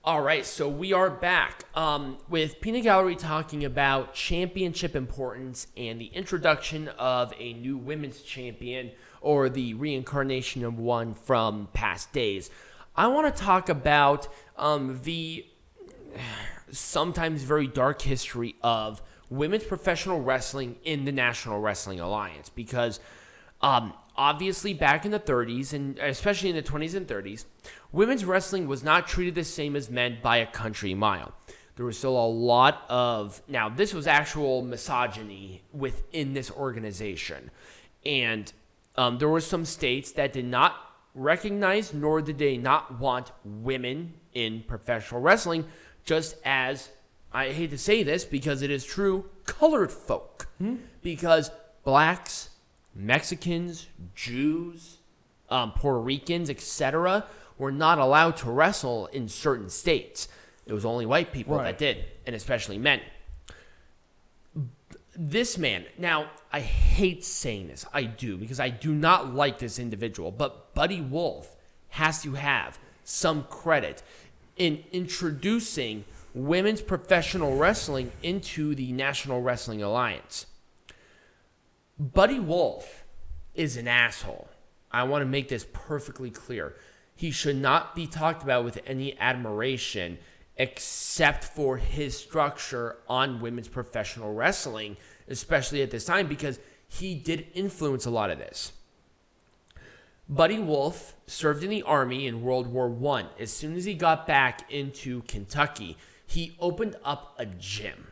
All right, so we are back with Peanut Gallery talking about championship importance and the introduction of a new women's champion or the reincarnation of one from past days. I want to talk about the sometimes very dark history of women's professional wrestling in the National Wrestling Alliance because obviously back in the 30s and especially in the 20s and 30s, women's wrestling was not treated the same as men by a country mile. There was still a lot of, now this was actual misogyny within this organization. And there were some states that did not recognize nor did they not want women in professional wrestling, just as, I hate to say this because it is true, colored folk. Because blacks, Mexicans, Jews, Puerto Ricans, etc., were not allowed to wrestle in certain states. It was only white people that did, and especially men. This man, now, I hate saying this. I do, because I do not like this individual, but Buddy Wolf has to have some credit in introducing women's professional wrestling into the National Wrestling Alliance. Buddy Wolf is an asshole. I want to make this perfectly clear. He should not be talked about with any admiration except for his structure on women's professional wrestling, especially at this time, because he did influence a lot of this. Buddy Wolf served in the Army in World War I. As soon as he got back into Kentucky, he opened up a gym.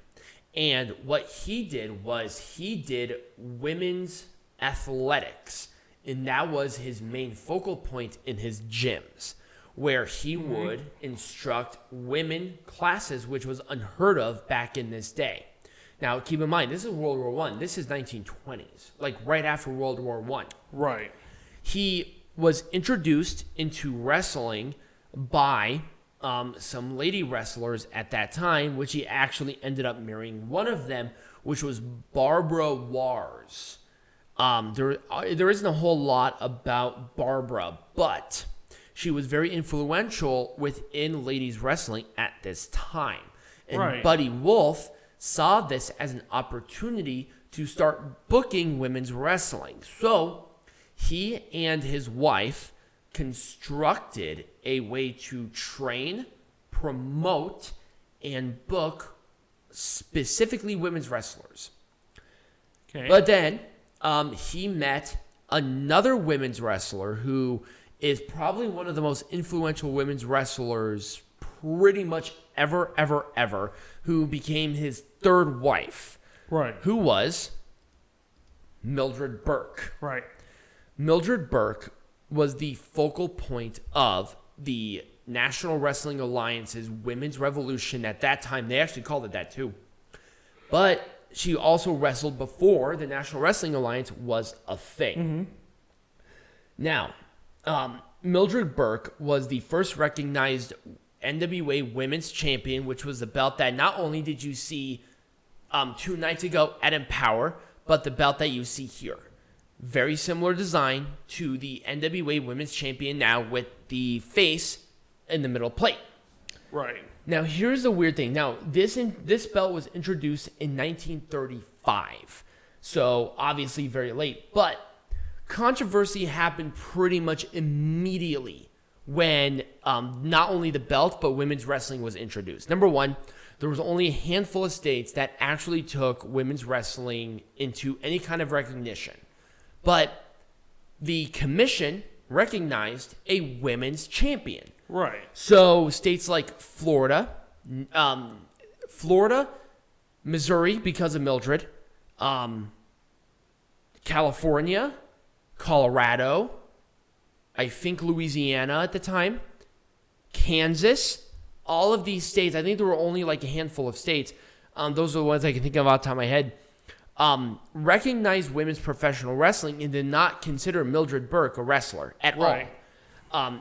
And what he did was he did women's athletics. And that was his main focal point in his gyms, where he would instruct women classes, which was unheard of back in this day. Now, keep in mind, this is World War I. This is 1920s, like right after World War I. Right. He was introduced into wrestling by some lady wrestlers at that time, which he actually ended up marrying one of them, which was Barbara Wars. There isn't a whole lot about Barbara, but she was very influential within ladies wrestling at this time. And Buddy Wolf saw this as an opportunity to start booking women's wrestling. So he and his wife constructed a way to train, promote, and book specifically women's wrestlers. Okay. But then he met another women's wrestler who is probably one of the most influential women's wrestlers pretty much ever, who became his third wife. Right. Who was Mildred Burke. Right. Mildred Burke was the focal point of the National Wrestling Alliance's Women's Revolution at that time. They actually called it that too. But she also wrestled before the National Wrestling Alliance was a thing. Now, Mildred Burke was the first recognized NWA Women's Champion, which was the belt that not only did you see 2 nights ago at Empowerrr, but the belt that you see here. Very similar design to the NWA Women's Champion now with the face in the middle plate. Right. Now, here's the weird thing. Now, this belt was introduced in 1935, so obviously very late. But controversy happened pretty much immediately when not only the belt, but women's wrestling was introduced. Number one, there was only a handful of states that actually took women's wrestling into any kind of recognition. But the commission recognized a women's champion. Right. So states like Florida, Missouri because of Mildred, California, Colorado, I think Louisiana at the time, Kansas, all of these states, I think there were only like a handful of states, those are the ones I can think of off the top of my head, recognized women's professional wrestling and did not consider Mildred Burke a wrestler at all.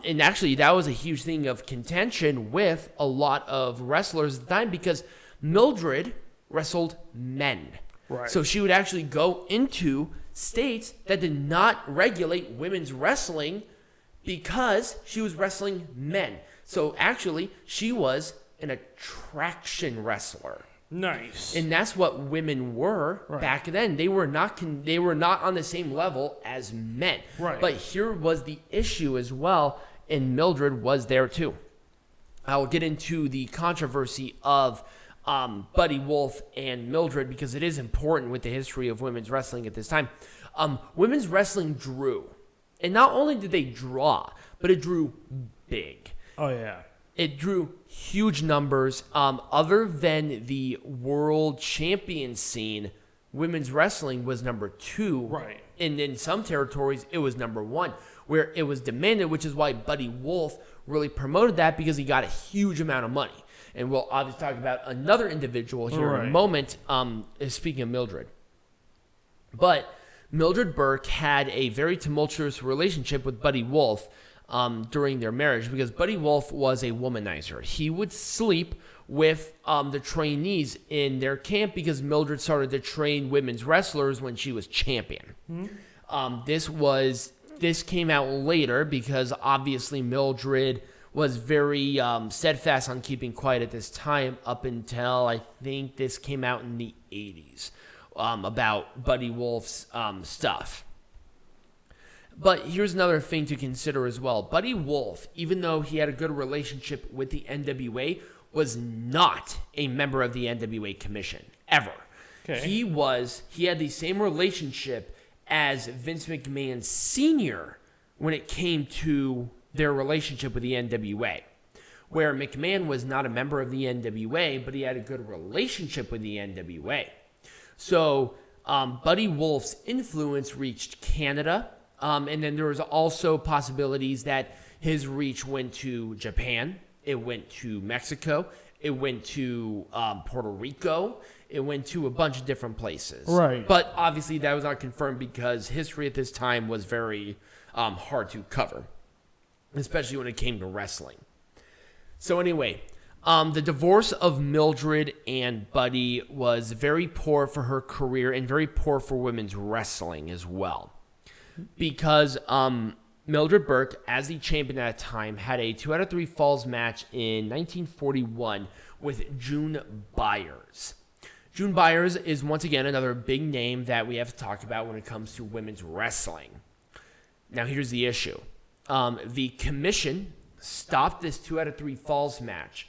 And actually, that was a huge thing of contention with a lot of wrestlers at the time because Mildred wrestled men. Right. So she would actually go into states that did not regulate women's wrestling because she was wrestling men. So actually, she was an attraction wrestler. Nice. And that's what women were back then. They were not on the same level as men. Right. But here was the issue as well, and Mildred was there too. I'll get into the controversy of Buddy Wolf and Mildred because it is important with the history of women's wrestling at this time. Women's wrestling drew. And not only did they draw, but it drew big. Oh, yeah. It drew huge numbers. Other than the world champion scene, women's wrestling was number 2. Right. And in some territories, it was number 1, where it was demanded, which is why Buddy Wolf really promoted that because he got a huge amount of money. And we'll obviously talk about another individual here in a moment, speaking of Mildred. But Mildred Burke had a very tumultuous relationship with Buddy Wolf during their marriage because Buddy Wolf was a womanizer. He would sleep with the trainees in their camp because Mildred started to train women's wrestlers when she was champion. This came out later because obviously Mildred was very steadfast on keeping quiet at this time up until I think this came out in the 80s about Buddy Wolf's stuff. But here's another thing to consider as well. Buddy Wolf, even though he had a good relationship with the NWA, was not a member of the NWA Commission, ever. Okay. He had the same relationship as Vince McMahon Sr. when it came to their relationship with the NWA, where McMahon was not a member of the NWA, but he had a good relationship with the NWA. So Buddy Wolf's influence reached Canada, and then there was also possibilities that his reach went to Japan, it went to Mexico, it went to Puerto Rico, it went to a bunch of different places. Right. But obviously that was not confirmed because history at this time was very hard to cover, especially when it came to wrestling. So anyway, the divorce of Mildred and Buddy was very poor for her career and very poor for women's wrestling as well. Because Mildred Burke, as the champion at the time, had a 2 out of 3 falls match in 1941 with June Byers. June Byers is once again another big name that we have to talk about when it comes to women's wrestling. Now here's the issue. The commission stopped this 2 out of 3 falls match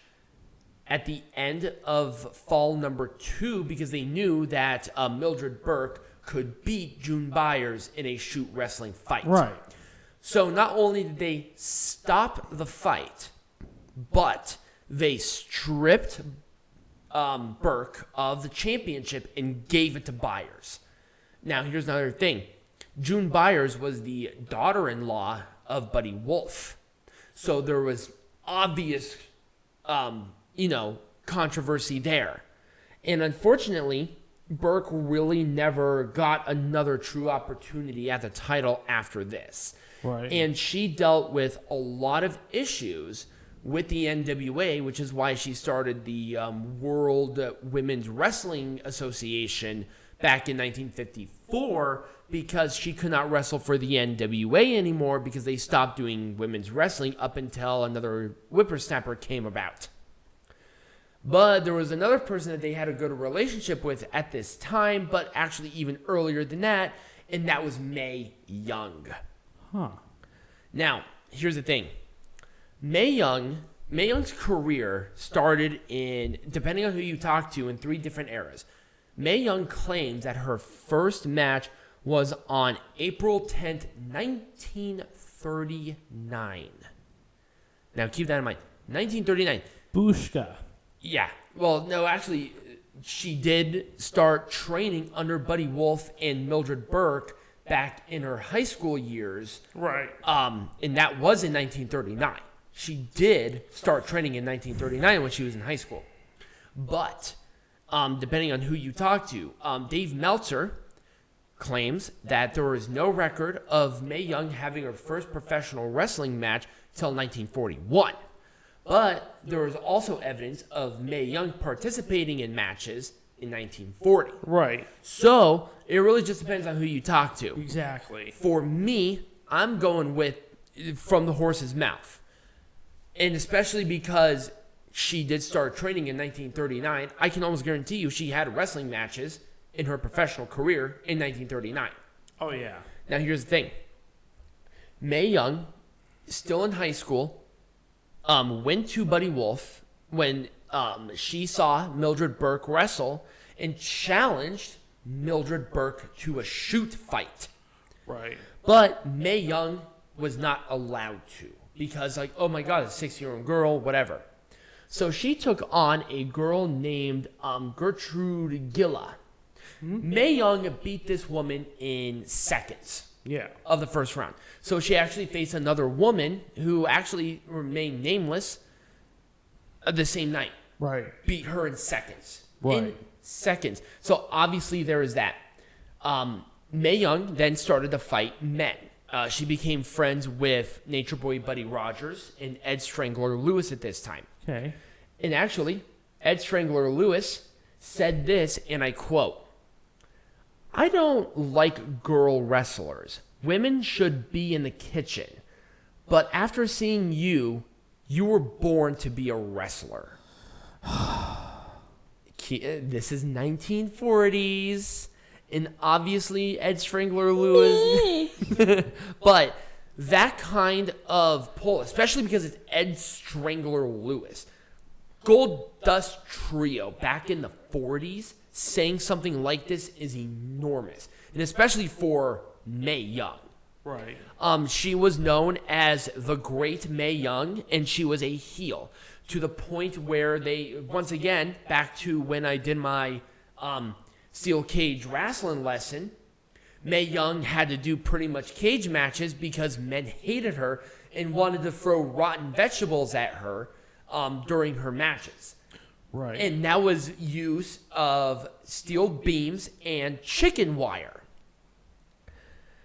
at the end of fall number 2 because they knew that Mildred Burke could beat June Byers in a shoot wrestling fight. Right. So not only did they stop the fight, but they stripped Burke of the championship and gave it to Byers. Now, here's another thing. June Byers was the daughter-in-law of Buddy Wolf. So there was obvious, controversy there. And unfortunately, Burke really never got another true opportunity at the title after this. Right. And she dealt with a lot of issues with the NWA, which is why she started the World Women's Wrestling Association back in 1954, because she could not wrestle for the NWA anymore because they stopped doing women's wrestling up until another whippersnapper came about. But there was another person that they had a good relationship with at this time, but actually even earlier than that, and that was Mae Young. Huh. Now, here's the thing. Mae Young's career started in, depending on who you talk to, in 3 different eras. Mae Young claims that her first match was on April 10th, 1939. Now, keep that in mind. 1939. Bushka. Yeah. Well, no, actually, she did start training under Buddy Wolf and Mildred Burke back in her high school years. Right. And that was in 1939. She did start training in 1939 when she was in high school. But depending on who you talk to, Dave Meltzer claims that there was no record of Mae Young having her first professional wrestling match till 1941. But there was also evidence of Mae Young participating in matches in 1940. Right. So it really just depends on who you talk to. Exactly. For me, I'm going with from the horse's mouth. And especially because she did start training in 1939, I can almost guarantee you she had wrestling matches in her professional career in 1939. Oh, yeah. Now, here's the thing. Mae Young, still in high school, went to Buddy Wolf when she saw Mildred Burke wrestle and challenged Mildred Burke to a shoot fight. Right. But Mae Young was not allowed to because, like, oh my God, a 6-year-old girl, whatever. So she took on a girl named Gertrude Gilla. Mae Young beat this woman in seconds of the first round. So she actually faced another woman who actually remained nameless the same night. Right. Beat her in seconds. Right. In seconds. So obviously there is that. Mae Young then started to fight men. She became friends with Nature Boy Buddy Rogers and Ed Strangler Lewis at this time. Okay. And actually, Ed Strangler Lewis said this, and I quote, "I don't like girl wrestlers. Women should be in the kitchen. But after seeing you, you were born to be a wrestler." This is 1940s. And obviously, Ed Strangler Lewis. But that kind of pull, especially because it's Ed Strangler Lewis. Gold Dust Trio back in the 40s, saying something like this is enormous. And especially for Mae Young. Right. She was known as the Great Mae Young, and she was a heel. To the point where they, once again, back to when I did my steel cage wrestling lesson, Mae Young had to do pretty much cage matches because men hated her and wanted to throw rotten vegetables at her during her matches. Right. And that was use of steel beams and chicken wire.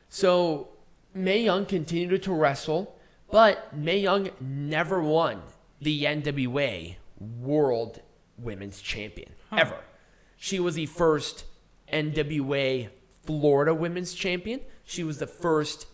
So Mae Young continued to wrestle, but Mae Young never won the NWA World Women's Champion, ever. She was the first NWA Florida Women's Champion. She was the first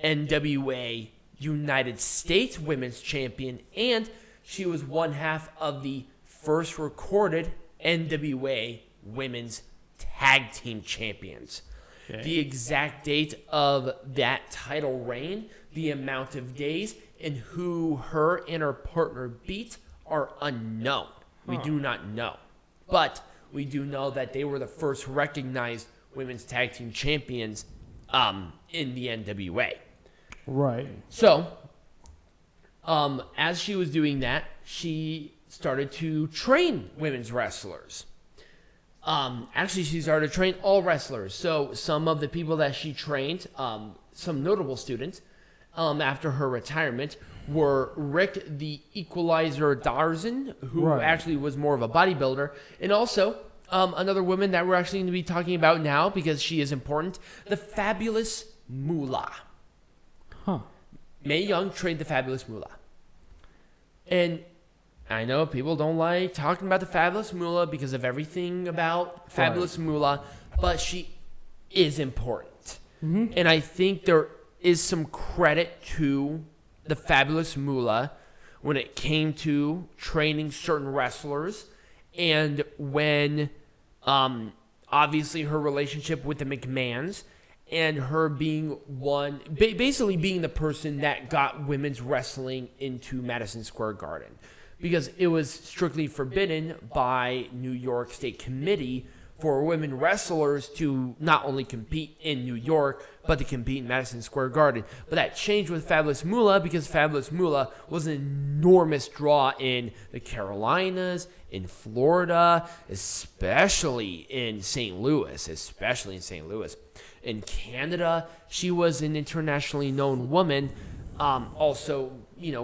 NWA United States Women's Champion, and she was one half of the first recorded NWA Women's Tag Team Champions. Okay. The exact date of that title reign, the amount of days, and who her and her partner beat are unknown. We do not know. But we do know that they were the first recognized women's tag team champions in the NWA. Right. So, as she was doing that, she started to train women's wrestlers. Actually, she started to train all wrestlers. So, some of the people that she trained, some notable students, after her retirement, were Rick the Equalizer Darzan, who actually was more of a bodybuilder, and also another woman that we're actually going to be talking about now because she is important, the Fabulous Moolah. Mae Young trained the Fabulous Moolah. And I know people don't like talking about the Fabulous Moolah because of everything about Fabulous Moolah, but she is important. And I think there is some credit to the Fabulous Moolah when it came to training certain wrestlers and when obviously her relationship with the McMahons and her being one, basically being the person that got women's wrestling into Madison Square Garden, because it was strictly forbidden by New York State Committee for women wrestlers to not only compete in New York, but to compete in Madison Square Garden. But that changed with Fabulous Moolah because Fabulous Moolah was an enormous draw in the Carolinas, in Florida, especially in St. Louis. In Canada, she was an internationally known woman, also,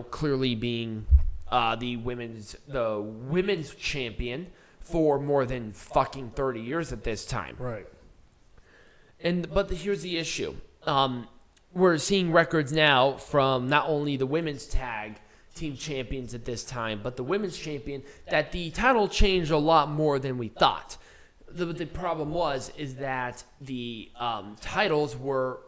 clearly being the women's champion for more than fucking 30 years at this time. Right. But here's the issue. We're seeing records now from not only the women's tag team champions at this time, but the women's champion, that the title changed a lot more than we thought. The problem is that the titles were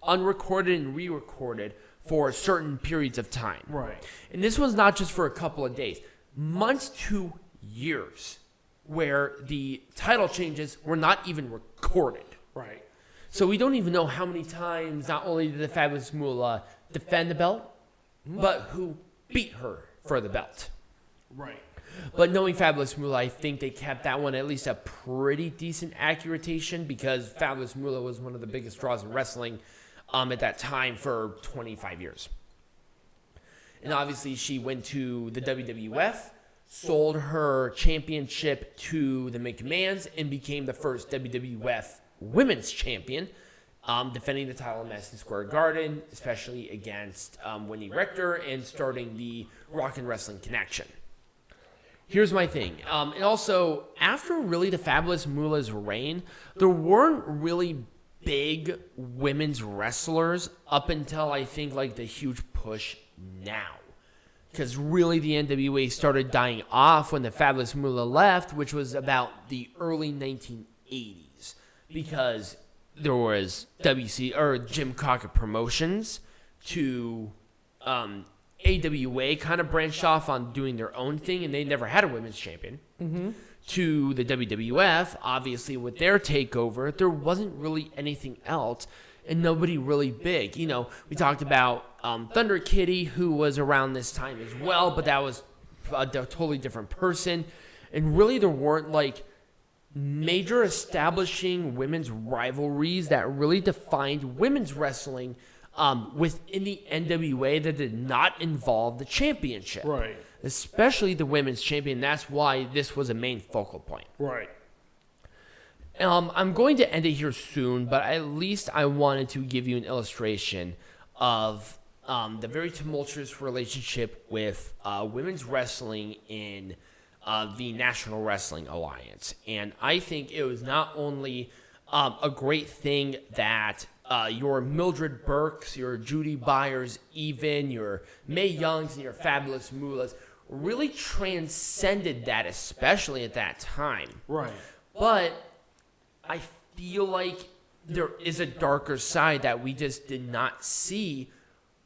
unrecorded and re-recorded for certain periods of time. Right. And this was not just for a couple of days, months to years, where the title changes were not even recorded. Right. So we don't even know how many times not only did the Fabulous Moolah defend the belt, but who beat her for the belt. Right. But knowing Fabulous Moolah, I think they kept that one at least a pretty decent accuratation, because Fabulous Moolah was one of the biggest draws in wrestling at that time for 25 years. And obviously she went to the WWF, sold her championship to the McMahons, and became the first WWF Women's Champion, defending the title in Madison Square Garden, especially against Winnie Rector, and starting the Rock and Wrestling Connection. Here's my thing. And also, after really the Fabulous Moolah's reign, there weren't really big women's wrestlers up until, I think, like the huge push now. Because really the NWA started dying off when the Fabulous Moolah left, which was about the early 1980s. Because there was Jim Crockett Promotions to AWA kind of branched off on doing their own thing, and they never had a women's champion. Mm-hmm. To the WWF, obviously with their takeover, there wasn't really anything else, and nobody really big. You know, we talked about Thunder Kitty, who was around this time as well, but that was a totally different person. And really there weren't like major establishing women's rivalries that really defined women's wrestling within the NWA that did not involve the championship. Right. Especially the women's champion. That's why this was a main focal point. Right. I'm going to end it here soon, but at least I wanted to give you an illustration of the very tumultuous relationship with women's wrestling in the National Wrestling Alliance. And I think it was not only a great thing that your Mildred Burkes, your Judy Byers, even your Mae Youngs and your Fabulous Moolahs really transcended that, especially at that time. Right. But I feel like there is a darker side that we just did not see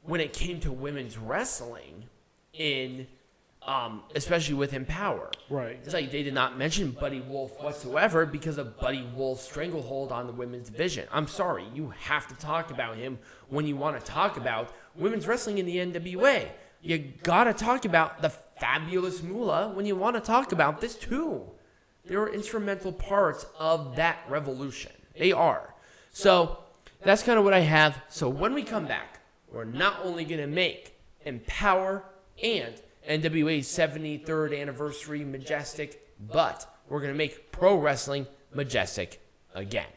when it came to women's wrestling in especially with Empowerrr. Right. It's like they did not mention Buddy Wolf whatsoever because of Buddy Wolf's stranglehold on the women's division. I'm sorry, you have to talk about him when you want to talk about women's wrestling in the NWA. You gotta talk about the Fabulous Moolah when you want to talk about this too. They were instrumental parts of that revolution. They are. So that's kind of what I have. So when we come back, we're not only gonna make Empowerrr and NWA's 73rd anniversary Majestic, but we're going to make pro wrestling Majestic again.